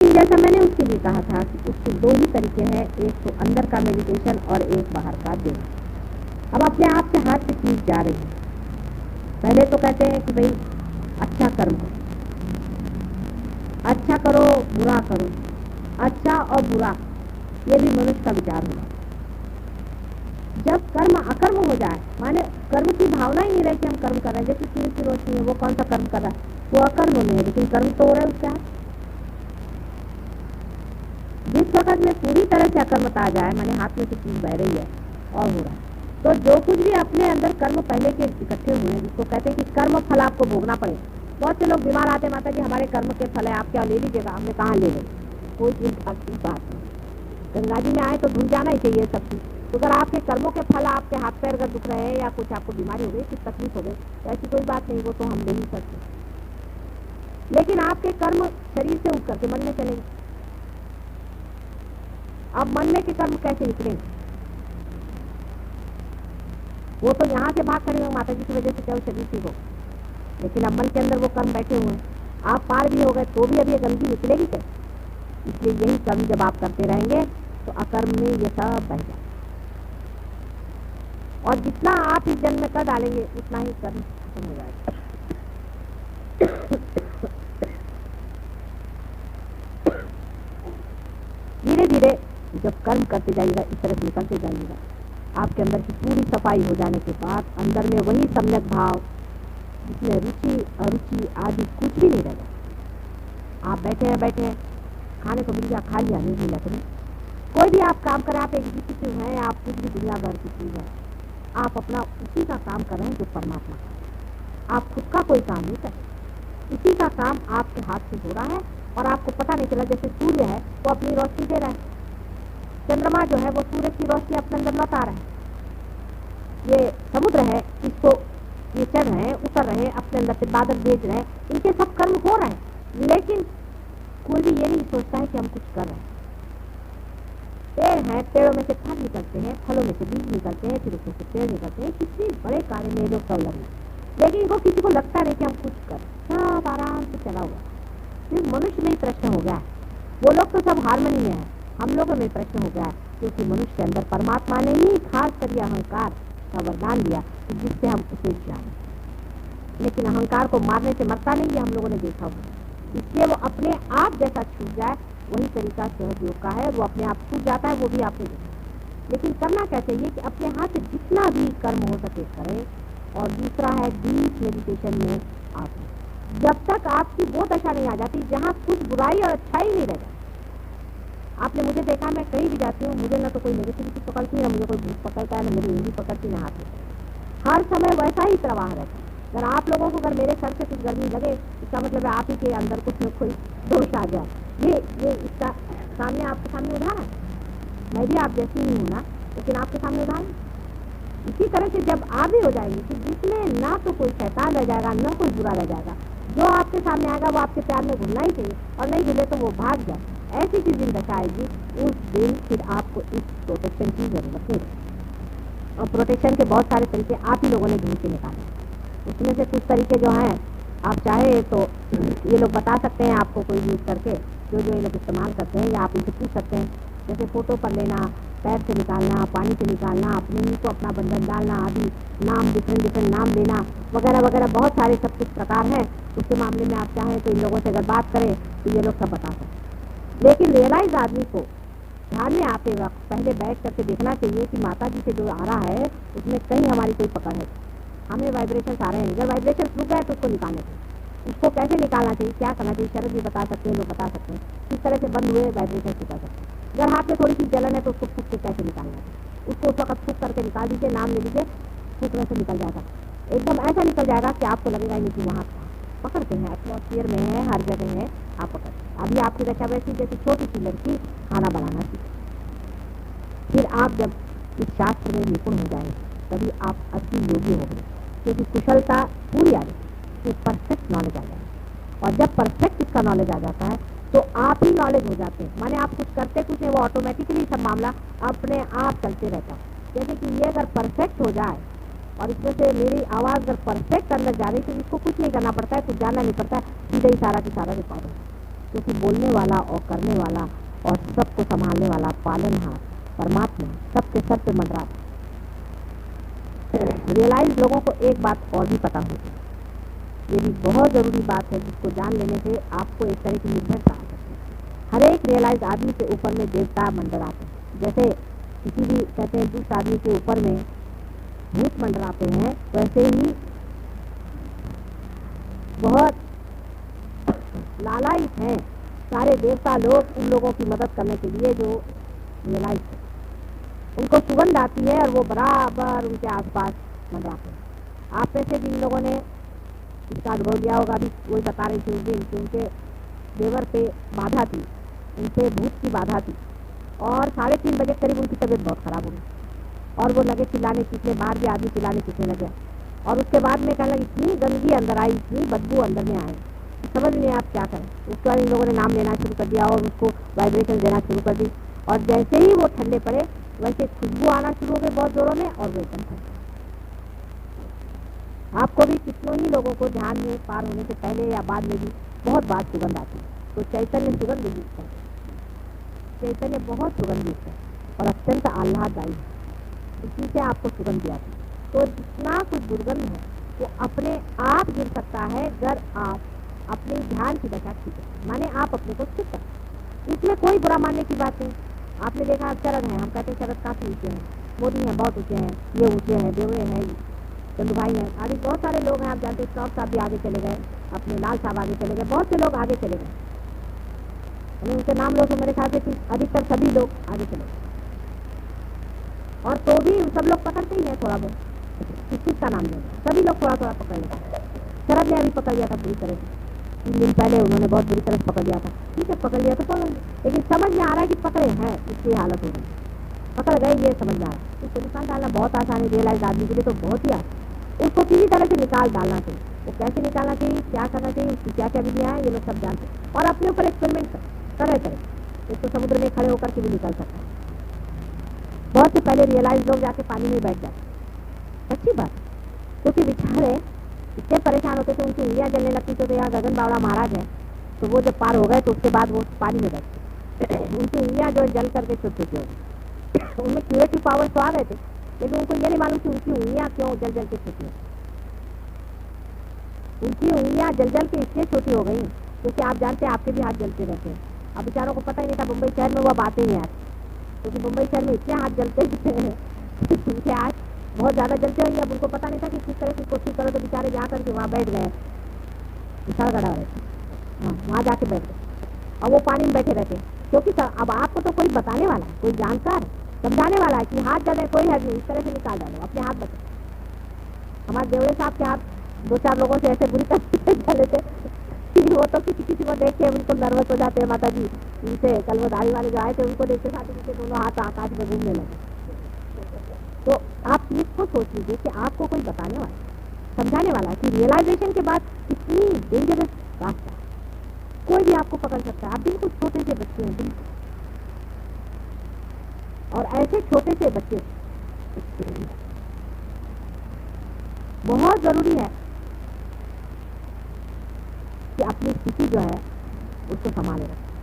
जैसा मैंने उसके लिए कहा था कि उसके दो ही तरीके हैं, एक तो अंदर का मेडिटेशन और एक बाहर का देना। अब अपने आप से हाथ से चीज जा रही है। पहले तो कहते हैं कि भाई अच्छा कर्म करो, अच्छा करो बुरा करो, अच्छा और बुरा, ये भी मनुष्य का विचार होगा। जब कर्म अकर्म हो जाए, माने कर्म की भावना ही नहीं रहे कि हम कर्म कर रहे हैं, जैसे सूर्य की रोशनी है, वो कौन सा कर्म कर रहा है, वो अकर्म में है, लेकिन कर्म तो हो रहा है उसका। जिस वक्त में पूरी तरह से अकर्मता आ जाए, माने हाथ में से चीज बह रही है और हो रहा है, तो जो कुछ भी अपने अंदर कर्म पहले के इकट्ठे हुए हैं, जिसको कहते हैं कि कर्म फल आपको भोगना पड़े। बहुत से लोग बीमार आते, माता जी हमारे कर्म के फल है, आप क्या ले लीजिएगा, हमने कहाँ ले गए, कोई चिंता की बात नहीं। गंगा जी में आए तो धुल जाना ही चाहिए सब चीज। तो अगर आपके कर्मों के फल, आपके हाथ पैर अगर दुख रहे हैं या कुछ आपको बीमारी हो गई, कुछ तकलीफ हो गई, तो ऐसी कोई बात नहीं, वो तो हम ले ही सकते। लेकिन आपके कर्म शरीर से उठ करके मन में चलेंगे। अब मन में के कर्म कैसे निकलेंगे? वो तो यहाँ से भाग खड़े हो माता जी की वजह से, चाहे शरीर ठीक हो, लेकिन अब मन के अंदर वो कर्म बैठे हुए हैं। आप पार भी हो गए तो भी अब ये गंदगी निकलेगी कैसे? इसलिए यही कर्म जब आप करते रहेंगे तो अकर्म में ये सब बह जाए, और जितना आप इस जन्म में कर डालेंगे उतना ही कर्म खत्म हो जाएगा। धीरे धीरे जब कर्म करते जाइएगा, इस तरह से निकलते जाइएगा, आपके अंदर की पूरी सफाई हो जाने के बाद अंदर में वही सम्यक भाव, जिसमें रुचि अरुचि आदि कुछ भी नहीं रहेगा। आप बैठे हैं, खाने को मिल गया खा लिया, नहीं मिला तो नहीं। कोई भी आप काम करें, आप एग्जीक्यूटिव हैं, आप कुछ भी दुनिया भर की चीज है, आप अपना उसी का काम कर रहे हैं जो परमात्मा का। आप खुद का कोई काम नहीं कर रहे, इसी का काम आपके हाथ से हो रहा है और आपको पता नहीं चला। जैसे सूर्य है वो अपनी रोशनी दे रहा है, चंद्रमा जो है वो सूर्य की रोशनी अपने अंदर लौटा रहा है, ये समुद्र है इसको ये चढ़ रहे हैं उतर रहे हैं, अपने अंदर से बादल भेज रहे हैं, इनके सब कर्म हो रहे हैं, लेकिन कोई भी ये नहीं सोचता है कि हम कुछ कर रहे हैं। पेड़ है, पेड़ों में से फल निकलते हैं, फलों में से बीज निकलते हैं, फिर उसमें से पेड़ निकलते हैं, कितने बड़े कार्य में लोग कर रहे हैं, लेकिन इनको किसी को लगता नहीं कि हम कुछ कर, सब आराम से चला हुआ। सिर्फ मनुष्य में ही प्रश्न हो गया है, वो लोग तो सब हारमोनी में है, हम लोगों में प्रश्न हो गया है, क्योंकि मनुष्य के अंदर परमात्मा ने ही खास कर अहंकार का वरदान दिया कि जिससे हम उसे जाने। लेकिन अहंकार को मारने से मरता नहीं, ये हम लोगों ने देखा हुआ, इसलिए वो अपने आप जैसा छूट जाए वही तरीका सहयोग का है, वो अपने आप छूट जाता है, वो भी आपने देखा। लेकिन करना क्या चाहिए कि अपने हाथ से जितना भी कर्म हो सके करें, और दूसरा है डीप मेडिटेशन में आप, जब तक आपकी वो दशा नहीं आ जाती जहाँ कुछ बुराई और अच्छाई नहीं रह जाती। आपने मुझे देखा, मैं कहीं भी जाती हूँ, मुझे ना तो कोई नेगेटिविटी पकड़ती है, मुझे कोई भूत पकड़ता है, ना मेरी उंगली पकड़ती, ना हाथ में, हर समय वैसा ही प्रवाह रहता है। अगर आप लोगों को अगर मेरे सर से कुछ गर्मी लगे, इसका मतलब है आप ही के अंदर कुछ न कोई दोष आ गया। ये इसका सामने आपके सामने उदाहरण है, मैं भी आप जैसी ही हूँ ना, लेकिन आपके सामने उदाहरण। इसी तरह से जब आप भी हो जाएंगे कि जिसमें ना तो कोई शैतान रह जाएगा, ना कोई बुरा रह जाएगा, जो आपके सामने आएगा वो आपके प्यार में घुलना ही चाहिए, और नहीं घुले तो वो भाग जाए, ऐसी जिस दिन दशा आएगी उस दिन फिर आपको इस प्रोटेक्शन की जरूरत नहीं। और प्रोटेक्शन के बहुत सारे तरीके आप ही लोगों ने ढूंढ के निकाले, उसमें से कुछ तरीके जो हैं आप चाहे तो ये लोग बता सकते हैं आपको, कोई यूज करके जो ये लोग इस्तेमाल करते हैं, या आप इनसे पूछ सकते हैं। जैसे फोटो पर लेना, पैर से निकालना, पानी से निकालना, अपने ही को अपना बंधन डालना आदि, नाम डिफरेंट नाम लेना वगैरह वगैरह, बहुत सारे सब कुछ प्रकार हैं। उसके मामले में आप चाहें तो इन लोगों से अगर बात करें तो ये लोग सब बता सकते। लेकिन रियलाइज आदमी को ध्यान में आते वक्त पहले बैठ करके देखना चाहिए कि माता जी से जो आ रहा है उसमें कहीं हमारी कोई पकड़ है, हमें वाइब्रेशन आ रहे हैं। अगर वाइब्रेशन रुक गए तो उसको निकालना चाहिए। उसको कैसे निकालना चाहिए, क्या करना चाहिए, शरद भी बता सकते हैं, लोग बता सकते हैं किस तरह से बंद हुए वाइब्रेशन निकाल सकते हैं। अगर हाथ में थोड़ी सी जलन है तो उसको फूक के कैसे निकालना है, उसको उस वक्त फूक करके निकाल दीजिए, नाम ले लीजिए, फूकने से निकल जाएगा, एकदम ऐसा निकल जाएगा कि आपको लगेगा नहीं कि वहाँ पकड़ते हैं, एटमोसफियर में है, हर जगह है, आप पकड़ते। अभी आपकी दशा वैसी जैसी छोटी सी लड़की खाना बनाना सीखे, फिर आप जब इस शास्त्र में निपुण हो जाएंगे तभी आप असली योगी हो गए, क्योंकि कुशलता पूरी आ जाएगी, परफेक्ट नॉलेज आ जाएगा। और जब परफेक्ट इसका नॉलेज आ जाता है तो आप ही नॉलेज हो जाते हैं, माने आप कुछ करते कुछ नहीं, वो ऑटोमेटिकली सब मामला अपने आप चलते रहता है। जैसे कि ये अगर परफेक्ट हो जाए और इसमें से मेरी आवाज़ अगर परफेक्ट अंदर जा रही तो इसको कुछ नहीं करना पड़ता है, कुछ जानना नहीं पड़ता है, सीधे ही सारा की सारा रिकॉर्ड हो। क्योंकि बोलने वाला और करने वाला और सबको संभालने वाला पालनहार परमात्मा सबके सर पे मंडराता। रियलाइज लोगों को एक बात और भी पता होगी, ये भी बहुत ज़रूरी बात है जिसको जान लेने से आपको एक तरह की निर्भरता आ सकती है। हर एक रियलाइज आदमी के ऊपर में देवता मंडराते हैं। जैसे किसी भी कहते हैं दुष्ट आदमी के ऊपर में भूत मंडराते हैं, वैसे ही बहुत लालायित हैं सारे देवता लोग उन लोगों की मदद करने के लिए जो रियलाइज है। उनको सुगंध आती है और वो बराबर उनके आसपास मंडराते हैं। आप में से जिन लोगों ने इसका अनुभव लिया होगा, अभी वही बता रही थी उस दिन कि उनके देवर पे बाधा थी, उनसे भूत की बाधा थी और 3:30 बजे करीब उनकी तबीयत बहुत खराब हो गई और वो लगे चिल्लाने चीखने, बाहर भी आदमी चिल्लाने चीखने लगे और उसके बाद में कहने लगे इतनी गंदगी अंदर आई, इतनी बदबू अंदर में आई, समझ नहीं आप क्या करें। उसके बाद इन लोगों ने नाम लेना शुरू कर दिया और उसको वाइब्रेशन देना शुरू कर दी और जैसे ही वो ठंडे पड़े वैसे खुशबू आना शुरू हो गई बहुत जोरों में और वो एकदम ठंडे। आपको भी कितनों ही लोगों को ध्यान में पार होने से पहले या बाद में भी बहुत बार सुगंध आती है। तो चैतन्य सुगंध युक्त है, चैतन्य बहुत सुगंध युक्त है और अत्यंत आह्लाददायी है, इसी से आपको सुगंध आती है। तो जितना कुछ दुर्गंध है वो अपने आप गिर सकता है अगर आप अपने ध्यान की दशा ठीक है, माने आप अपने को स्थिर करें। इसमें कोई बुरा मानने की बात नहीं। आपने देखा शरद है, हम कहते हैं शरद काफी ऊँचे हैं, मोदी हैं बहुत ऊँचे हैं, ये ऊँचे हैं, देवड़े हैं, चंदू भाई हैं, आदि बहुत सारे लोग हैं। आप जानते हैं श्रॉफ साहब भी आगे चले गए, अपने लाल साहब आगे चले गए, बहुत से लोग आगे चले गए। हमें उनके नाम लो तो मेरे ख्याल से अधिकतर सभी लोग आगे चले गए और तो भी सब लोग पकड़ते ही हैं थोड़ा बहुत। किस का नाम लेंगे, सभी लोग थोड़ा थोड़ा पकड़ लेते। शरद ने अभी पकड़ लिया था पूरी तरह से, 3 दिन पहले उन्होंने बहुत बुरी तरह से पकड़ लिया था। ठीक है पकड़ लिया तो पकड़, लेकिन समझ में आ रहा है कि पकड़े हैं इसकी हालत हो गई, पकड़ गए ये समझ में आ रहा है। उसको निकाल डालना बहुत आसान है, रियलाइज आदमी के लिए तो बहुत ही आसान। उसको किसी तरह से निकाल डालना चाहिए। वो कैसे निकालना चाहिए, क्या करना चाहिए, उसकी क्या क्या विधियाँ हैं, ये लोग सब जानते हैं और अपने ऊपर एक्सपेरिमेंट करें। एक तो समुद्र में खड़े होकर के भी निकल सकता है। बहुत से पहले रियलाइज लोग जाके पानी में बैठ जाते, अच्छी बात, क्योंकि बेचारे इतने परेशान होते थे, उनकी उंगलियां जलने लगती थी। तो यहाँ गगन बावड़ा महाराज है, तो वो जब पार हो गए तो उसके बाद वो पानी में बैठते, उनकी उंगलियां जो जल करके छोटी छोटी हो गई। उनमें क्यूरेटिव पावर तो आ गए थे, लेकिन उनको ये नहीं मालूम कि उनकी उंगलियां क्यों जल जल के छोटी हो। उनकी उंगलियां जल जल के इसलिए छोटी हो गई क्योंकि आप जानते हैं आपके भी हाथ जलते रहते हैं। अब बेचारों को पता ही नहीं था, मुंबई शहर में वो बातें ही आती, क्योंकि मुंबई शहर में इतने हाथ जलते हैं उनके हाथ बहुत ज़्यादा जलते होंगे। अब उनको पता नहीं था कि किस तरह की कोशिश करो, तो बेचारे जा करके वहाँ बैठ गए, विशाल गड़ा रहते, हाँ वहाँ जाके बैठ गए और वो पानी में बैठे रहते। क्योंकि अब आपको तो कोई बताने वाला है, कोई जानकार समझाने वाला है कि हाथ जले कोई है नहीं, इस तरह से निकाल डालो, अपने हाथ बचे। हमारे देवड़े साहब के हाथ 2-4 लोगों से ऐसे बुरी तरह से जले थे, वो तो किसी किसी को देख के उनको नर्वस हो जाते हैं। माता जी उनसे कल वो दाढ़ी वाले जो आए थे उनको देखते साथ उनके दोनों हाथ आकाश में घूमने लगे। तो आप इसको सोच लीजिए कि आपको कोई बताने वाला, समझाने वाला कि रियलाइजेशन के बाद कितनी डेंजरस रास्ता है, कोई भी आपको पकड़ सकता है। आप बिल्कुल छोटे से बच्चे हैं बिल्कुल, और ऐसे छोटे से बच्चे बहुत जरूरी है कि अपनी स्थिति जो है उसको संभाले रखें।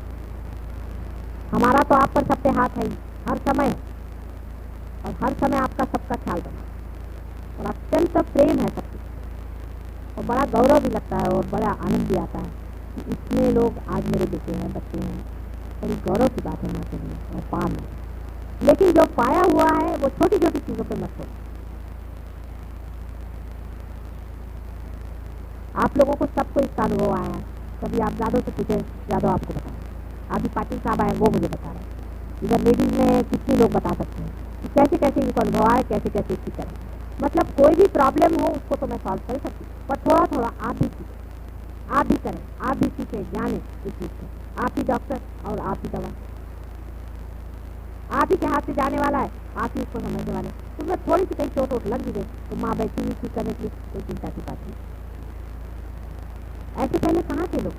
हमारा तो आप पर सब पे हाथ है ही हर समय, और हर समय आपका सबका ख्याल रखना और अत्यंत प्रेम है सबके, और बड़ा गौरव भी लगता है और बड़ा आनंद भी आता है कि इतने लोग आज मेरे बेटे हैं, बच्चे हैं। बड़ी गौरव की बात है माँ के लिए और पाना। लेकिन जो पाया हुआ है वो छोटी छोटी चीजों पर मत छोड़ो। आप लोगों को सबको इसका अनुभव आया है, कभी आप यादव से पूछे, यादव आपको बताएं। अभी पाटिल साहब आए वो मुझे बता रहे हैं। इधर लेडीज में कितने लोग बता सकते हैं कि कैसे कैसे इनको अनुभव आए, कैसे कैसे इसकी करें। मतलब कोई भी प्रॉब्लम हो उसको तो मैं सॉल्व कर सकती हूँ, पर थोड़ा थोड़ा आप भी सीखें, आप भी करें, आप भी सीखें, जाने इस चीज़ से। आप ही डॉक्टर और आप ही दवा, आप ही के हाथ से जाने वाला है, आप ही इसको समझने वाले। तो मैं थोड़ी सी कहीं चोट वोट लग भी गई तो माँ बैठी हुई ठीक करने के लिए, कोई चिंता की बात नहीं। ऐसे पहले कहाँ थे लोग,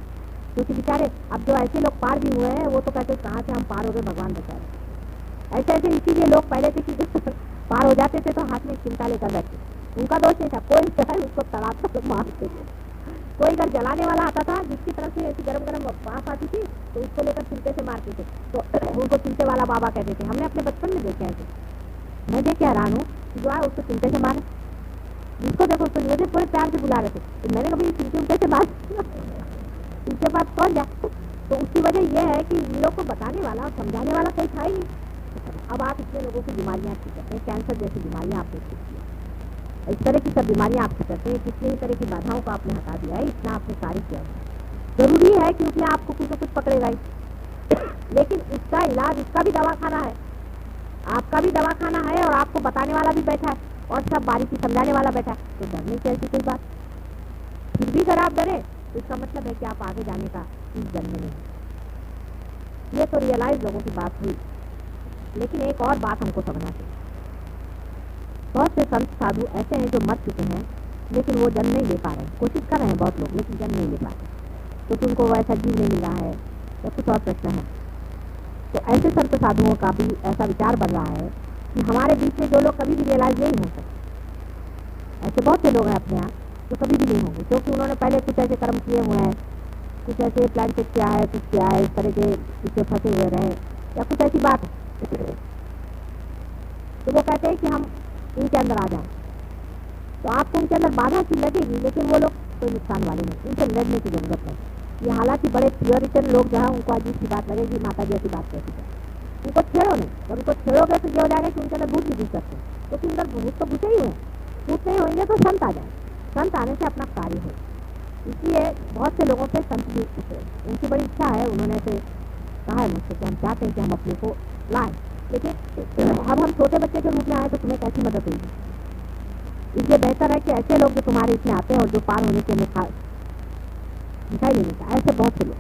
क्योंकि बेचारे अब जो ऐसे लोग पार भी हुए हैं वो तो कहते कहाँ से हम पार हो गए, भगवान बचा रहे। ऐसे ऐसे इसीलिए लोग पहले थे कि पार हो जाते थे तो हाथ में चिंता लेकर बैठते, उनका दोष नहीं था, कोई उसको तड़ाक मारते थे। कोई अगर जलाने वाला आता था जिसकी तरफ से ऐसी गरम गरम वास आती थी तो उसको लेकर चिमटे से मारते थे, तो उनको चिमटे वाला बाबा कहते थे। हमने अपने बचपन में देखा है, मैं देख के हैरान हूँ कि जो है उसको चिमटे से मारे, जिसको देखो उसको मुझे पूरे प्यार से बुला रहे थे, तो मैंने कभी चिमटे उमटे से मार इसके पास कौन जाए। तो उसकी वजह यह है कि इन लोग को बताने वाला और समझाने वाला कोई था ही नहीं। अब आप इतने लोगों की बीमारियां ठीक करते हैं, कैंसर जैसी बीमारियां आपने ठीक की, इस तरह की सब बीमारियां आप ठीक करते हैं, कितनी ही तरह की बाधाओं को आपने हटा दिया है, इतना आपने कार्य किया है। जरूरी है क्योंकि आपको कुछ न कुछ पकड़ेगा ही लेकिन इसका इलाज, इसका भी दवाखाना है, आपका भी दवाखाना है और आपको बताने वाला भी बैठा है और सब बारीकी समझाने वाला बैठा है। तो डरने की ऐसी कोई बात, फिर भी अगर आप डरे तो इसका मतलब है कि आप आगे जाने का इस जन्म में। ये तो रियलाइज लोगों की बात हुई, लेकिन एक और बात हमको समझना चाहिए। बहुत से संत साधु ऐसे हैं जो मर चुके हैं लेकिन वो जन्म नहीं ले पा रहे हैं, कोशिश कर रहे हैं बहुत लोग लेकिन जन्म नहीं ले पा रहे क्योंकि उनको वैसा जीव नहीं मिल रहा है या कुछ और प्रश्न है। तो ऐसे संत साधुओं का भी ऐसा विचार बन रहा है कि हमारे बीच में जो लोग कभी भी रियलाइज नहीं हो सकते, ऐसे बहुत से लोग हैं अपने यहाँ जो कभी भी नहीं होंगे क्योंकि उन्होंने पहले कुछ ऐसे कर्म किए हुए हैं, कुछ ऐसे प्लान चेक किया है, कुछ किया है, इस तरह के पीछे फंसे हुए रहे या कुछ ऐसी बात है। तो वो कहते हैं कि हम इनके अंदर आ जाएं, तो आपको उनके अंदर बाधा की लगेगी लेकिन वो लोग कोई नुकसान वाले नहीं, उनसे लड़ने की जरूरत नहीं। ये हालांकि बड़े प्योरिटन लोग जो है उनको अजीब सी बात लगेगी, माता जी ऐसी बात कैसी है, उनको छेड़ो नहीं, जब उनको छेड़ोगे तो ये हो जाएगा कि उनके अंदर भूत नहीं घुस सकते, क्योंकि अंदर भूत तो घुसे ही हुए, भूत नहीं होंगे तो संत आ जाए, संत आने से अपना कार्य हो। इसलिए बहुत से लोगों से संत भी उनकी बड़ी इच्छा है, उन्होंने ऐसे कहा है मुझसे कि हम चाहते हैं कि हम अपने को लाएं, लेकिन अब हम छोटे बच्चे के रूप में आए तो तुम्हें कैसी मदद होगी। इसलिए बेहतर है कि ऐसे लोग जो तुम्हारे इसमें आते हैं और जो पार होने के दिखाई नहीं देता, ऐसे बहुत से लोग,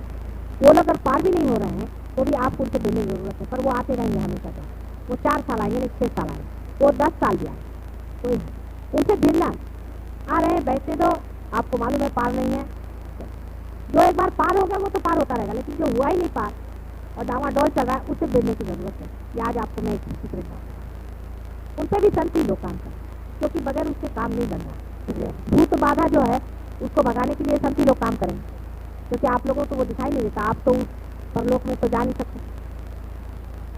वो लोग अगर पार भी नहीं हो रहे हैं तो भी आपको उनसे देने की जरूरत है, पर वो आते रहेंगे हमेशा से। वो 4 साल आएंगे, 6 साल आएंगे, वो 10 साल भी आए, कोई उनसे भिड़ना आ रहे हैं, बैठे तो आपको मालूम है पार नहीं है। जो एक बार पार हो गया वो तो पार होता रहेगा, लेकिन जो हुआ ही नहीं पार और डावाडोल चल रहा है उससे भिड़ने की जरूरत है। ये आज आपको मैं एक सीक्रेट बताऊँ, उनसे भी संति लोग काम करें क्योंकि बगैर उससे काम नहीं बन रहा। भूत बाधा जो है उसको भगाने के लिए संति लोग काम करेंगे, क्योंकि आप लोगों को वो दिखाई नहीं देता, आप तो उस परलोक में तो जा नहीं सकते,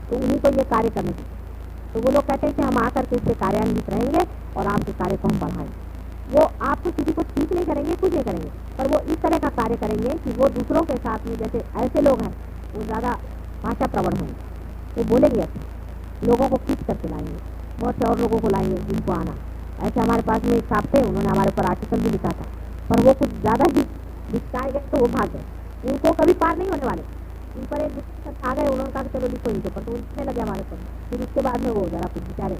तो उन्हीं को ये कार्य करने चाहिए। तो वो लोग कहते हैं कि हम आकर के इससे कार्यान्वित रहेंगे और आपके कार्य को हम बढ़ाएंगे। वो आपको किसी को ठीक नहीं करेंगे, कुछ नहीं करेंगे, पर वो इस तरह का कार्य करेंगे कि वो दूसरों के साथ में, जैसे ऐसे लोग हैं वो ज़्यादा भाषा प्रवण होंगे, वो बोलेंगे अच्छे, लोगों को खींच करके लाएंगे, बहुत से और लोगों को लाएंगे जिनको आना। ऐसे हमारे पास में एक साहब थे, उन्होंने हमारे ऊपर आर्टिकल भी लिखा था, पर वो कुछ ज़्यादा ही दिखाए गए तो वो भाग गए, उनको कभी पार नहीं होने वाले। उन पर एक दिक्कत आ गए, उन्होंने कहा चलो लिखो इनके ऊपर, तो लिखने लगे हमारे ऊपर। फिर उसके बाद में वो ज़रा कुछ बेचारे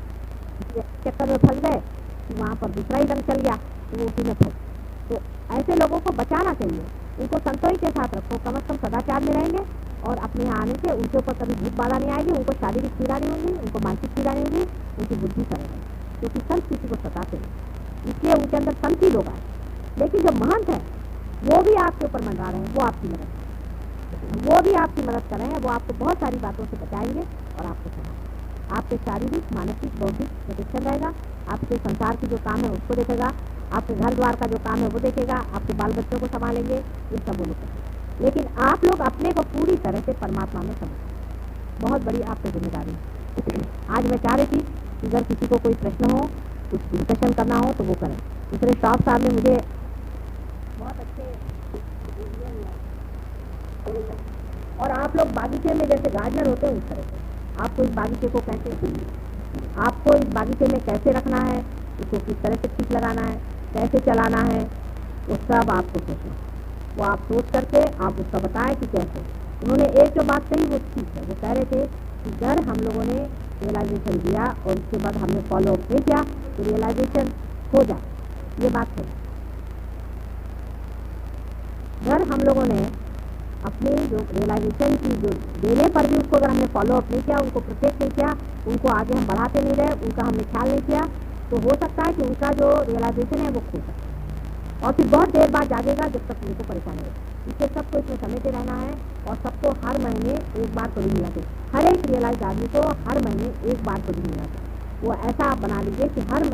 चक्कर में फंस गए, वहाँ पर दूसरा ही रंग चल गया तो वो उसी में फंस। तो ऐसे लोगों को बचाना चाहिए, उनको संतों के साथ रखो, कम से कम सदाचार में रहेंगे और अपने यहाँ आने से उनके ऊपर कभी भूत बाधा नहीं आएगी, उनको शारीरिक पीड़ा नहीं होगी, उनको मानसिक पीड़ा नहीं होगी, उनकी बुद्धि करेगी, क्योंकि संत किसी को सताते नहीं, इसलिए उनके अंदर संत ही लोग आए। लेकिन जो महंत है वो भी आपके ऊपर मंडरा रहे हैं, वो आपकी मदद कर रहे हैं, वो आपको बहुत सारी बातों से बचाएंगे और आपको सहायता, आपके शारीरिक, मानसिक, बौद्धिक प्रोटेक्शन रहेगा, आपके संसार की जो काम है उसको देखेगा, आपके घर द्वार का जो काम है वो देखेगा, आपके बाल बच्चों को संभालेंगे, ये सब वो लोग करेंगे। लेकिन आप लोग अपने को पूरी तरह से परमात्मा में समझें, बहुत बड़ी आप पे जिम्मेदारी है। आज मैं चाह रही थी कि अगर किसी को कोई प्रश्न हो, कुछ डिस्कशन करना हो तो वो करें। दूसरे शॉप साहब ने मुझे बहुत अच्छे, और आप लोग बागीचे में जैसे गार्डनर होते हैं उस तरह से आपको इस बागीचे को कैसे, आपको इस बागीचे में कैसे रखना है, उसको किस तरह से ठीक लगाना है, कैसे चलाना है, वो सब आपको सोचना। वो आप सोच करके आप उसका बताएं कि कैसे। उन्होंने एक जो बात कही वो ठीक है, वो कह रहे थे कि अगर हम लोगों ने रियलाइजेशन दिया और उसके बाद हमने फॉलो अप नहीं किया तो रियलाइजेशन हो जाए, ये बात है। अगर हम लोगों ने अपने जो रियलाइजेशन की जो देने पर भी उसको अगर हमने फॉलो अप नहीं किया, उनको प्रोटेक्ट नहीं किया, उनको आगे हम बढ़ाते नहीं रहे, उनका हमने ख्याल नहीं किया, तो हो सकता है कि उनका जो रियलाइजेशन है वो खो सकता है और फिर बहुत देर बाद जागेगा जब तक उनको परेशानी हो। इससे सबको इसमें समेटे रहना है और सबको हर महीने एक बार तो भी मिला चाहिए, हर एक रियलाइज आदमी को हर महीने एक बार तो भी मिला चाहिए। वो ऐसा आप बना लीजिए कि हर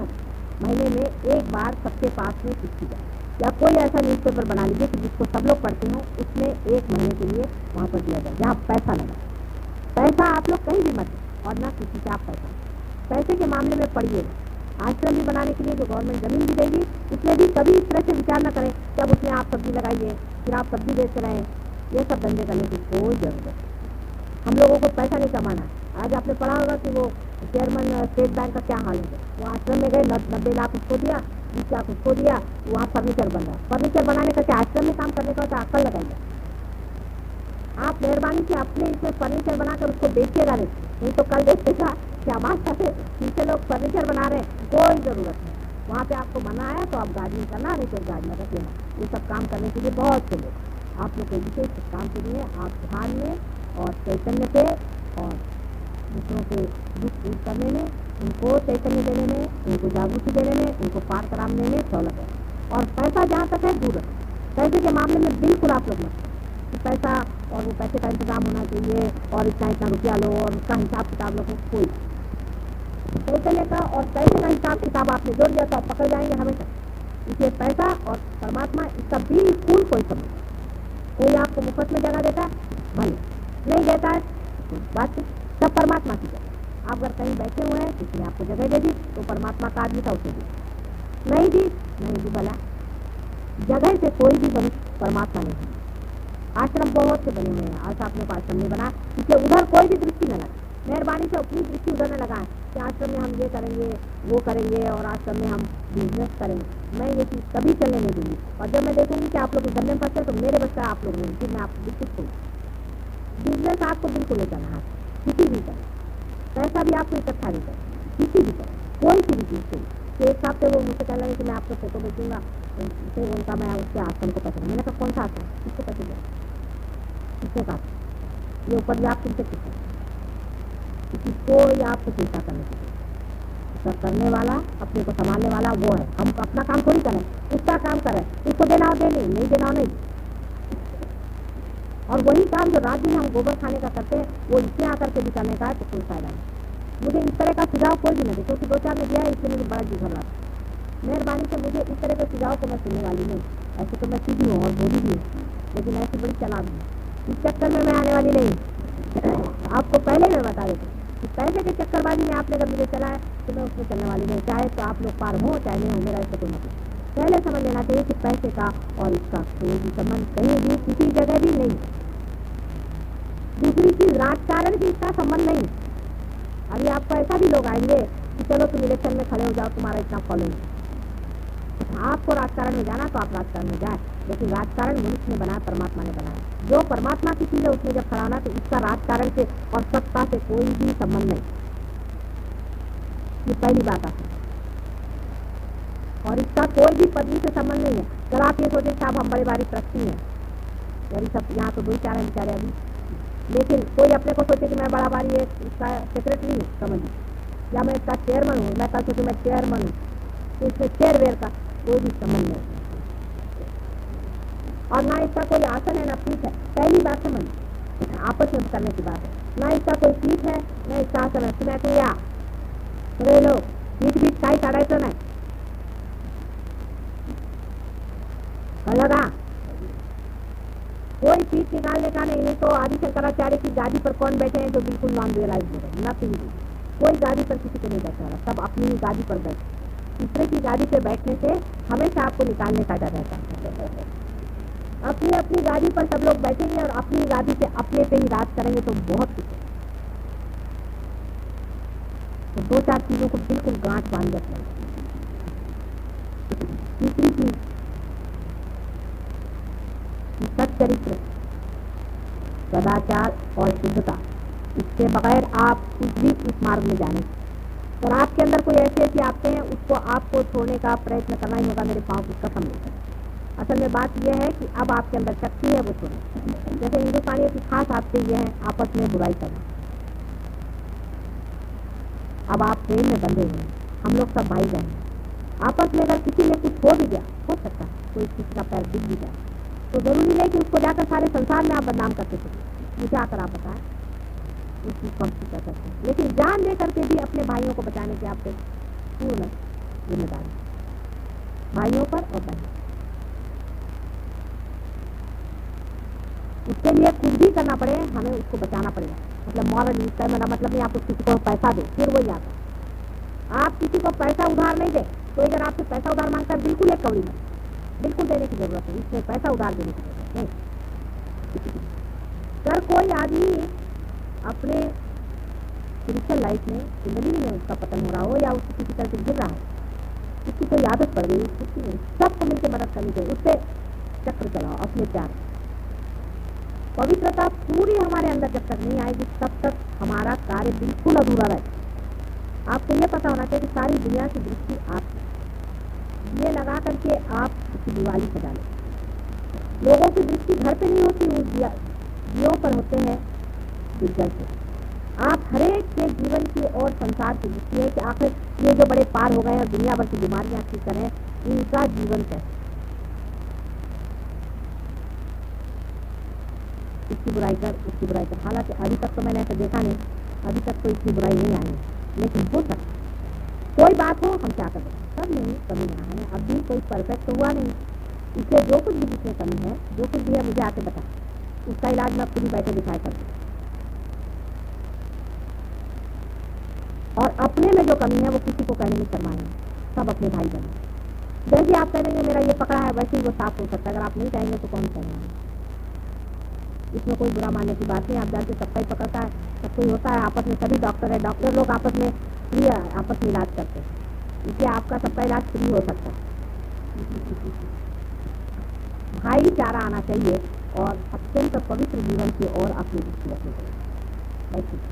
महीने में एक बार सबके पास में चिट्ठी जाए, या कोई ऐसा न्यूज़पेपर बना लीजिए कि जिसको सब लोग पढ़ते हो, उसमें 1 महीने के लिए वहाँ पर दिया जाए, जहाँ पैसा लगा। पैसा आप लोग कहीं भी मत दें और ना किसी से आप पैसे के मामले में पढ़िए। आश्रम भी बनाने के लिए जो गवर्नमेंट जमीन भी देगी, उसमें भी कभी इस तरह से विचार न करें कि अब उसमें आप सब्जी लगाइए, फिर आप सब्जी बेचते रहें। ये सब धंधे करने की कोई जरूरत नहीं। हम लोगों को पैसा नहीं कमाना। आज आपने पढ़ा होगा कि वो चेयरमैन स्टेट बैंक का क्या हाल है। वो आश्रम में गए, 90 लाख उसको दिया, 20 लाख उसको दिया, वहाँ फर्नीचर बन रहा। फर्नीचर बनाने का क्या आश्रम में काम करने का होता? अक्ल लगाइए। आप मेहरबानी से अपने इसमें फर्नीचर बनाकर उसको बेचिएगा नहीं तो कल देखिएगा कि हमारे पीछे लोग फर्नीचर बना रहे हैं। कोई ज़रूरत नहीं। वहाँ पे आपको मना आया तो आप गार्डनिंग करना, नहीं तो गार्डन रख लेना। ये सब काम करने के लिए बहुत से लोग आप लोग को विशेष काम के लिए आप ध्यान में और चैतन्य पे और दूसरों के दुख दूर करने में, उनको चैतन्य देने में, उनको जागृति देने में, उनको पार कराने में सहूलत है। और पैसा जहाँ तक है दूर रखें। पैसे के मामले में बिल्कुल आप लोग मत कि पैसा और वो पैसे का इंतजाम होना चाहिए और इतना इतना रुपया लो और उसका हिसाब किताब लो। कोई चैतन्य का और पैसे का हिसाब किताब आपने जोड़ दिया तो आप पकड़ जाएंगे हमेशा। इसलिए पैसा और परमात्मा इसका बिल्कुल कोई संबंध। कोई आपको मुफ्त में जगह देता है, भले नहीं देता है, बात सब परमात्मा की जगह। आप अगर कहीं बैठे हुए हैं, किसी ने आपको जगह दे दी तो परमात्मा का आदमी था, उसे दी। नहीं दी भला। जगह से कोई भी बनी परमात्मा नहीं। आश्रम बहुत से बने हुए हैं, आज आपने को आश्रम नहीं बना, इसलिए उधर कोई भी दृष्टि न लगाए। मेहरबानी से अपनी दृष्टि उधर न लगाएं कि आश्रम में हम ये करेंगे वो करेंगे और आश्रम में हम बिजनेस करेंगे। मैं ये चीज़ कभी चलने नहीं दूंगी। और जब मैं देखूंगी कि आप लोग इस धंधे में फंसते तो मेरे बच्चा आप लोग नहीं, फिर मैं आपको बिल्कुल छोड़ूँ। बिजनेस आपको बिल्कुल नहीं करना है, किसी भी तरह। पैसा भी आपको इकट्ठा नहीं करना, किसी भी तरह, कोई सी भी चीज़ से। तो एक साथ वो मुझसे कह लगे कि मैं आपको फोटो बेचूंगा, फिर उनका मैं उसके आश्रम को पैसा। मैंने कहा कौन सा आश्रम, किसको पैसे दे, किसने कहा ये ऊपर भी आप तुमसे किसने, किसी कोई आपको चिंता करने की उसका करने वाला, अपने को संभालने वाला वो है। हम अपना काम थोड़ी करें, उसका काम करें, उसको देना हो दे, नहीं देना हो नहीं। और वही काम जो रात दिन हम गोबर खाने का करते हैं वो इसमें आकर के भी करने का है तो कोई फायदा नहीं। मुझे इस तरह का सुझाव कोई भी नहीं दे, क्योंकि 2-4 ने दिया है, इसलिए मुझे बड़ा जीवन रहा। मेहरबानी से मुझे इस तरह के सुझाव को मैं सुनने वाली नहीं। ऐसे तो मैं सीधी हूँ और बोली भी हूँ, लेकिन ऐसी बड़ी चालाक हूँ, इस चक्कर में मैं आने वाली नहीं। आपको पहले मैं बता देती हूँ कि पैसे के चक्करबाजी में आपने अगर मुझे चला है तो मैं उसमें चलने वाली नहीं। चाहे तो आप लोग पार हो चाहे नहीं हो, मेरा इससे कोई मतलब। पहले समझ लेना चाहिए कि पैसे का और इसका कोई भी संबंध कहीं भी किसी जगह भी नहीं। दूसरी चीज, राजकारण भी इसका संबंध नहीं। अभी आपको ऐसा भी लोग आएंगे कि चलो तुम इलेक्शन में खड़े हो जाओ, तुम्हारा इतना फॉलोइंग। आपको राजकारण में जाना तो आप राजकारण में जाए, लेकिन राजकारण मनुष्य ने बनाया, परमात्मा ने बनाया। जो परमात्मा की चीज है उसमें जब खड़ा होना तो इसका राजकारण से और सत्ता से कोई भी संबंध नहीं। ये पहली बात आती है। और इसका कोई भी पदवी से संबंध नहीं है। कल आप ये सोचे साहब हम बड़े बारी ट्रस्टी हैं, और सब यहाँ तो 2-4 हैं बेचारे अभी, लेकिन कोई अपने को सोचे कि मैं बड़ा बारी है इसका सेक्रेटरी हूँ समझिए, या मैं इसका चेयरमैन हूँ, मैं कल सोचूँ मैं चेयरमैन हूँ, तो इसमें चेयरवेयर का कोई भी संबंध नहीं। और ना इसका कोई आसन है ना पीठ है। पहली बात समझ, आपस में करने की बात है। ना इसका कोई पीठ है ना इसका आसन है। सुना तो या लो पीठ बीठ काई काढ़ायचं नाही लगा, कोई पीठ निकालने का नहीं। तो आदि शंकराचार्य की गादी पर कौन बैठे हैं जो बिल्कुल नॉन रियलाइज हो रहे, नथिंग। कोई गादी पर किसी को नहीं बैठा रहा, सब अपनी ही गादी पर बैठे। दूसरे की गादी पे बैठने से हमेशा आपको निकालने का डर रहता है। अपनी अपनी गादी पर सब लोग बैठेंगे और अपनी गादी से अपने पे ही राज करेंगे तो बहुत कुछ है। तो 2-4 चीजों को बिल्कुल गांठ बांध रखना। तीसरी चीज, सच्चरित्र, सदाचार और शुद्धता। इसके बगैर आप कुछ भी इस मार्ग में जाने। और आपके अंदर कोई ऐसे आते हैं उसको आपको छोड़ने का प्रयत्न करना ही होगा। मेरे पाँव की कसम लेकर। असल में बात यह है कि अब आपके अंदर शक्ति है वो छोड़ना। जैसे हिंदुस्तानियों की खास आदतें ये है आपस में बुराई करना। अब आप प्रेम में बंधे हुए हैं, हम लोग सब भाई बहन हैं। आपस में अगर किसी में कुछ हो भी गया, हो सकता है कोई किसी का पैर दिख भी जाए, तो जरूरी नहीं कि उसको जाकर सारे संसार में आप बदनाम करते थे। मुझे आकर आप बताएं उसकी कम फिक्र करते हैं, लेकिन जान दे करके भी अपने भाइयों को बचाने की आपके पूर्ण जिम्मेदारी भाइयों पर और बहनों। उसके लिए कुछ भी करना पड़े हमें उसको बचाना पड़ेगा। मतलब मॉरल यूज का मेरा मतलब नहीं आप किसी को पैसा दो फिर वही आता है। आप किसी को पैसा उधार नहीं दे तो अगर आपसे पैसा उधार मांगता है बिल्कुल एक कौड़ी में बिल्कुल देने की जरूरत है, इसमें पैसा उधार देने की जरूरत नहीं। अगर कोई आदमी अपने स्पिरिचुअल लाइफ में जिंदगी में उसका पतन हो रहा हो या उसकी किसी तरह से गिर रहा है, उसकी कोई आदत पड़ गई, उसकी सबको मिलकर मदद करनी चाहिए, उससे चक्र चलाओ अपने प्यार। पवित्रता पूरी हमारे अंदर जब तक नहीं आएगी तब तक हमारा कार्य बिल्कुल अधूरा रहेगा। आपको ये पता होना चाहिए कि सारी दुनिया की दृष्टि आप ये लगा करके आप उसकी दिवाली सजा लें। लोगों की दृष्टि घर पे नहीं होती, उस दियों पर होते हैं जल से। आप हरेक के जीवन की और संसार की दृष्टि है कि आखिर ये जो बड़े पार हो गए हैं दुनिया भर की बीमारियां ठीक करें, इनका जीवन कैसे, इसकी बुराई कर उसकी बुराई कर। हालांकि अभी तक तो मैंने ऐसा देखा नहीं, अभी तक तो इतनी बुराई नहीं आई, लेकिन हो सकता कोई बात हो, हम क्या करें, सब नहीं कमी यहाँ है, अब भी कोई परफेक्ट हुआ नहीं, इसलिए जो कुछ भी जिसमें कमी है, जो कुछ भी है मुझे आके बता, उसका इलाज मैं खुद ही बैठे दिखाया करती। और अपने में जो कमी है वो किसी को कहने में शर्माए, सब अपने भाई बने। जैसे आप कहेंगे मेरा ये पकड़ा है वैसे ही वो साफ हो सकता है, अगर आप नहीं कहेंगे तो कौन कहेंगे। इसमें कोई बुरा मानने की बात नहीं, आप जानते सबका ही पकड़ता है, सब कोई होता है, आपस में सभी डॉक्टर है, डॉक्टर लोग आपस में फ्री आपस में इलाज करते हैं, इसलिए आपका सबका इलाज फ्री हो सकता है। भाईचारा आना चाहिए और अत्यंत पवित्र जीवन की ओर अपनी दृष्टि रखनी चाहिए।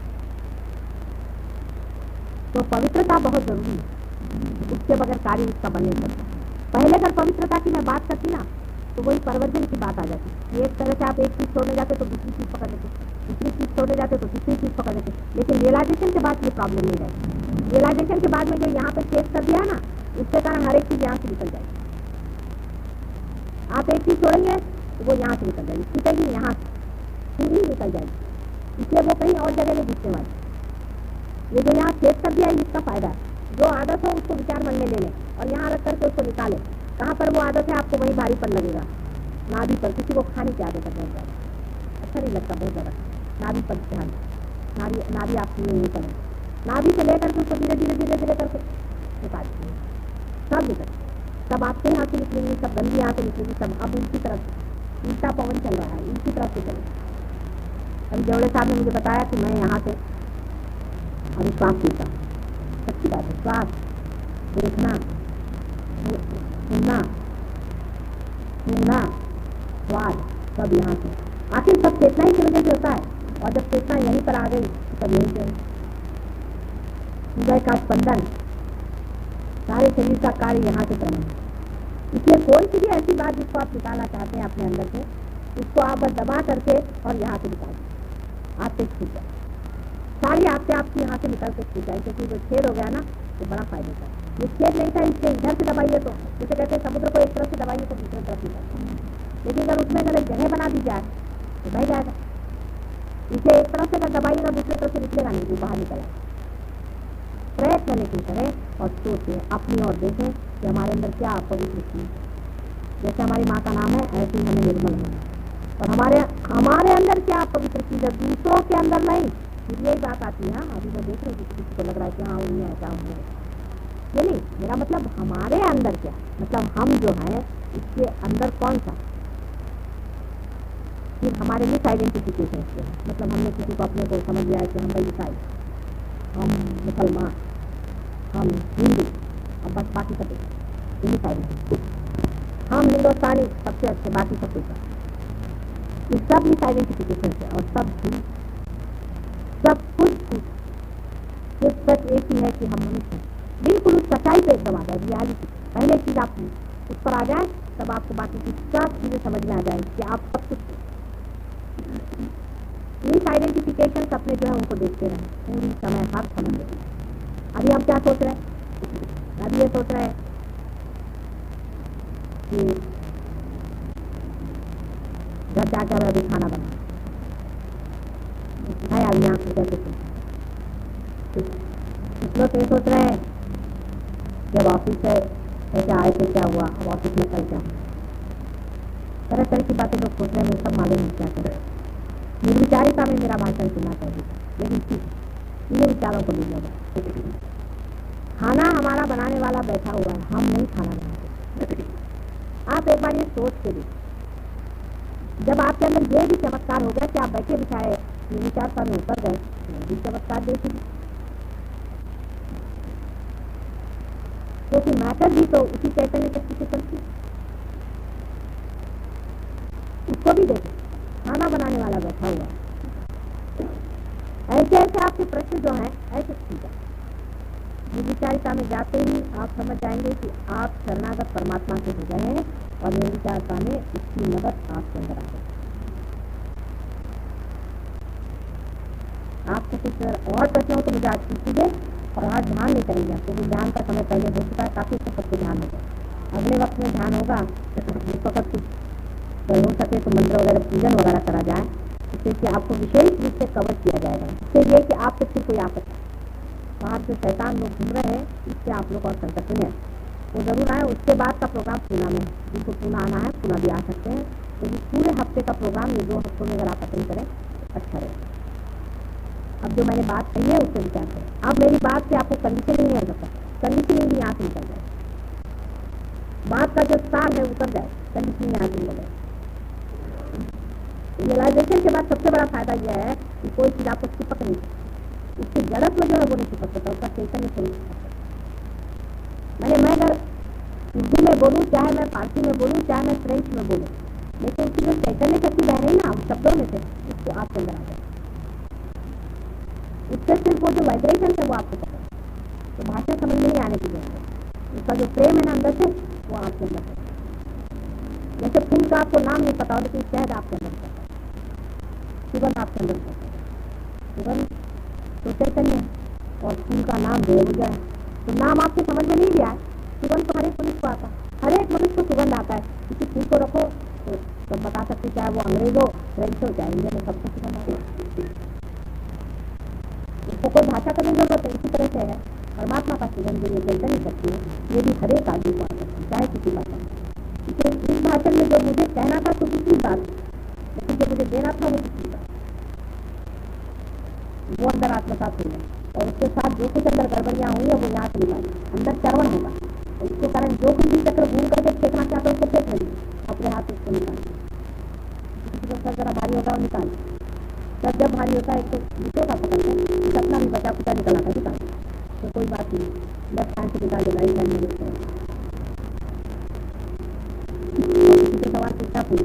तो पवित्रता बहुत जरूरी है, उसके बगैर कार्य उसका बन नहीं सकता। पहले अगर पवित्रता की मैं बात करती ना तो वही परवर्जन की बात आ जाती। एक तरह से आप एक चीज छोड़ने जाते तो दूसरी चीज पकड़ लेते, दूसरी चीज छोड़ने जाते तो तीसरी चीज पकड़ लेते, लेकिन रियलाइजेशन के बाद ये प्रॉब्लम नहीं रहेगी। रियलाइजेशन के बाद में जो यहाँ पे चेक कर दिया ना उसके कारण हर एक चीज यहाँ से निकल जाएगी। आप एक चीज छोड़ेंगे तो वो यहाँ से निकल जाएगी, छूटेगी यहाँ से पूरी निकल जाएगी, इसलिए वो कहीं और जगह नहीं दिखने वाली। ये जो यहाँ चेक कर दिया है इसका फायदा है, जो आदत हो उसको विचार मन में ले लें और यहाँ रख करके उसको निकालें। कहाँ पर वो आदत है आपको वहीं भारीपन लगेगा, नाभि पर। किसी को खाने की आदत है बहुत ज़्यादा, अच्छा नहीं लगता बहुत ज़्यादा, नाभि पर ध्यान, नाभि आपकी नहीं निकले, नाभि से लेकर के उसको धीरे धीरे धीरे धीरे करके निकाल दीजिए, सब निकल, सब आपके यहाँ से निकलेंगी, सब गंदी यहाँ से निकलेगी, सब अब उनकी तरफ उल्टा पवन चल रहा है, इनकी तरफ से चलेगा। अभी जवड़े साहब ने मुझे बताया कि मैं यहाँ से अभी श्वास पीता, सच्ची बात है, श्वास देखना, सुनना, सूंघना, स्वाद सब यहाँ से, आखिर सब चेतना ही की वजह से होता है। और जब चेतना यहीं पर आ गई तो सब यहीं से हृदय का स्पंदन, सारे शरीर का कार्य यहाँ से करना है। इसलिए कोई सी भी ऐसी बात जिसको आप निकालना चाहते हैं अपने अंदर से, उसको आप बस दबा करके और यहाँ से निकाल दीजिए, आपसे छूट जाए, सारी आपसे आपकी यहाँ से निकल के छूट जाए, क्योंकि जो छेद हो गया ना तो बड़ा फायदा था। ये छेद नहीं था, इसके इधर से दबाइए तो जैसे कहते हैं समुद्र को एक तरफ से दबाइए तो दूसरी तरफ निकलता, लेकिन अगर उसमें अगर एक जगह बना दी जाए तो बह जाएगा। इसे एक तरफ से अगर दबाइएगा दूसरी तरफ से निकलेगा नहीं, वो बाहर निकल आएगा। प्रयत्न लेकिन करें और सोचें अपनी ओर देखें कि हमारे अंदर क्या पवित्र चीज है। जैसे हमारी माँ का नाम है ऐसे ही हमें निर्मल होना, और हमारे अंदर क्या पवित्र चीज है, दूसरों के अंदर नहीं। फिर यही बात आती है, अभी मैं देख रही हूँ किसी को लग रहा है कि हाँ उन्हें ऐसा होने, ये नहीं मेरा मतलब, हमारे अंदर क्या, मतलब हम जो है इसके अंदर कौन सा, फिर हमारे मिस आइडेंटिफिकेशन से, मतलब हमने किसी को अपने को समझ लिया है कि हम भाई ईसाई, हम मुसलमान, हम हिंदू, अब बस बाकी सब मिस आइडेंटिफिकेशन, हम हिंदुस्तानी सबसे अच्छे, बाकी सब कुछ, ये सब मिस आइडेंटिफिकेशन से, और सब कुछ सिर्फ सच एक ही है कि हम मनुष्य हैं। बिल्कुल उस सच्चाई पे एकदम आ जाए, रियलिटी पहले चीज आप उस पर आ जाए तब आपको बाकी की सब चीजें समझ में आ जाए कि आप सब कुछ। मिस आइडेंटिफिकेशन अपने जो है उनको देखते रहे पूरी समय, हर समय। अभी हम क्या सोच रहे हैं, अभी ये सोच रहे हैं कि घर जाकर अभी खाना बना है, अभी यहाँ से कैसे कुछ लोग ये सोच रहे हैं जब ऑफिस से कैसे आए थे क्या हुआ, अब ऑफिस में कल क्या, तरह तरह की बातें लोग सोच रहे हैं, सब मालूम नहीं क्या करें। निर्विचारिता में मेरा भाषण सुनना चाहिए, लेकिन ठीक ये विचारों को लीजिएगा। खाना हमारा बनाने वाला बैठा हुआ है, हम नहीं खाना बनाते। आप एक बार ये सोच के देखिए, जब आपके अंदर ये भी चमत्कार हो गया कि आप बैठे बिठाए निर्विचारता में उतर गए, भी चमत्कार देखिए। क्योंकि मैटर भी तो उसी चैतन्य शक्ति से चलती है। उसको भी देखें, खाना बनाने वाला बैठा हुआ है। ऐसे ऐसे आपके प्रश्न जो हैं ऐसे ठीक है। निर्विचारिता में जाते ही आप समझ जाएंगे कि आप शरणागत परमात्मा से हो गए हैं और निर्विचारिता में उसकी मदद आपके अंदर आ गई। आपको कुछ और प्रश्नों को मुझे आज पूछिए और आज ध्यान नहीं करेंगे, क्योंकि ध्यान का समय पहले हो चुका है, काफी सबको ध्यान होगा। अगले वक्त में ध्यान होगा, जिस वक्त कुछ हो सके तो मंत्र वगैरह पूजन वगैरह करा जाए, इससे कि आपको विशेष रूप से कवर किया जाएगा। इससे ये कि आपको फिर कोई आपत्ति बाहर से शैतान लोग घूम रहे हैं, इससे आप लोग और संकट में वो जरूर आए। उसके बाद का प्रोग्राम पूना में, जिनको पूना आना है पूना भी आ सकते हैं। तो इस पूरे हफ्ते का प्रोग्राम ये 2 हफ्तों में अगर आप अटेंड करें अच्छा रहेगा। अब जो मैंने बात कही है उससे विचार करें। अब मेरी बात से आपको कंडीशनिंग नहीं आ सकता, कंडीशनिंग भी यहाँ से निकल जाए, बात का जो सार है उतर जाए, कंडीशनिंग यहाँ से निकल जाए। रियलाइजेशन के बाद सबसे बड़ा फायदा यह है कि कोई चीज आपको चिपक नहीं, उसके जड़त्व जो है वो नहीं चिपक सकता, उसका चैतन्य से नहीं चिपक सकता। मैं अगर उर्दू में बोलूँ, चाहे मैं फारसी में बोलूँ, चाहे मैं फ्रेंच में बोलूँ, लेकिन उसकी जो चैतन्य शक्ति बह रही ना उस शब्दों में से, उसको आपके अंदर आ जाए। उससे सिर्फ वो जो वाइब्रेशन है वो आपको पता है, तो भाषा समझ में नहीं आने की जरूरत है। उसका जो प्रेम है ना अंदर से वो आपके अंदर है। जैसे फूल का आपको नाम नहीं पता हो, लेकिन शहद आपके अंदर पता है, सुगंध आपके अंदर पता है। सुगंध तो चैतन्य है और फूल का नाम जो है, तो नाम आपको समझ में नहीं भी आए, सुगंध तो हर एक मनुष्य को आता है, हर एक मनुष्य को सुगंध आता है। किसी फूल को रखो तो सब बता सकते, चाहे वो अंग्रेज हो, फ्रेंच हो, चाहे इंडियन हो, सबको सुगंध आता है। उसको कोई भाषा करने की जरूरत है। इसी तरह से है परमात्मा का सुगंध जो ये चैतन्य शक्ति है, ये भी हर एक आदमी को आ सकती है, चाहे किसी भाषा में। इस भाषण में जो मुझे कहना था तो दूसरी बात, लेकिन जो मुझे देना था वो दूसरी बात, वो अंदर आत्मसात हुई है। और उसके साथ जो कुछ अंदर गड़बड़ियाँ हुई है वो यहाँ से निकाली, अंदर चरवण होगा। और इसके कारण जो कुछ भी चक्र घूम करके फेंकना चाहता है उसको फेंक नहीं, अपने हाथ उसको निकालिए। किसी को सर जरा भारी होता है निकालिए, सर जब भारी होता है एक तो दूसरों का पकड़ है, सपना भी बचा कुचा निकला था निकाल, तो कोई बात नहीं, लेफ्ट हैंड से निकाल दे, राइट हैंड में देखते हैं। और किसी से सवाल पूछना पूछ